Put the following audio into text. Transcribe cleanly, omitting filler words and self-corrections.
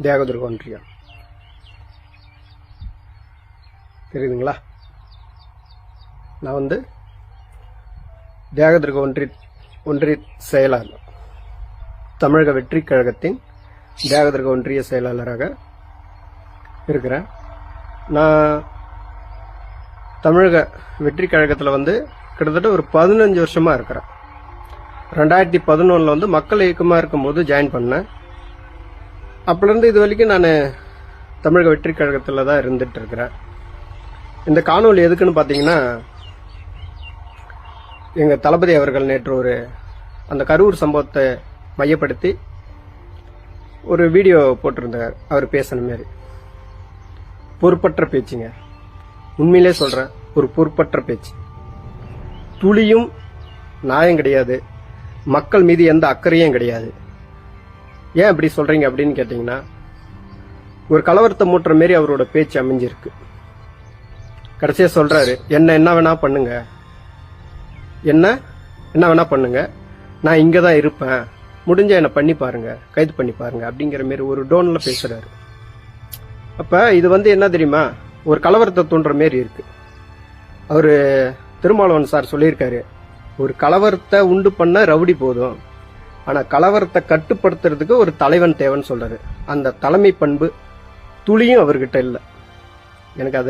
தியாகதுர்க ஒன்றியம். தெரியுதுங்களா? நான் வந்து தியாகதுர்க ஒன்றிய செயலாளர், தமிழக வெற்றி கழகத்தின் தியாகதுர்க ஒன்றிய செயலாளராக இருக்கிறேன். நான் தமிழக வெற்றி கழகத்தில் வந்து கிட்டத்தட்ட ஒரு 15 வருஷமா இருக்கிறேன். 2011 வந்து மக்கள் இயக்கமாக இருக்கும் போது ஜாயின் பண்ணேன். அப்பலேருந்து இது வரைக்கும் நான் தமிழக வெற்றி கழகத்தில் தான் இருந்துட்டு இருக்கிறேன். இந்த காணொலி எதுக்குன்னு பார்த்தீங்கன்னா, எங்கள் தளபதி அவர்கள் நேற்று அந்த கரூர் சம்பவத்தை மையப்படுத்தி ஒரு வீடியோ போட்டிருந்தார். அவர் பேசின மாரி பொறுப்பற்ற பேச்சுங்க. உண்மையிலே சொல்கிறேன், ஒரு பொறுப்பற்ற பேச்சு. துளியும் நியாயம் கிடையாது, மக்கள் மீது எந்த அக்கறையும் கிடையாது. ஏன் அப்படி சொல்றீங்க அப்படின்னு கேட்டீங்கன்னா, ஒரு கலவரத்தை மூட்டுற மாரி அவரோட பேச்சு அமைஞ்சிருக்கு. கடைசியா சொல்றாரு, என்ன வேணா பண்ணுங்க, என்ன வேணா பண்ணுங்க, நான் இங்க தான் இருப்பேன், முடிஞ்ச என்ன பண்ணி பாருங்க, கைது பண்ணி பாருங்க அப்படிங்கிற மாரி ஒரு டோன்ல பேசுறாரு. அப்ப இது வந்து என்ன தெரியுமா, ஒரு கலவரத்தை தூண்டுற மாரி இருக்கு. அவரு திருமாவளவன் சார் சொல்லியிருக்காரு, ஒரு கலவரத்தை உண்டு பண்ண ரவுடி போதும், ஆனா கலவரத்தை கட்டுப்படுத்துறதுக்கு ஒரு தலைவன் தேவைன்னு சொல்றாரு. அந்த தலைமை பண்பு துளியும் அவர்கிட்ட இல்லை. எனக்கு அது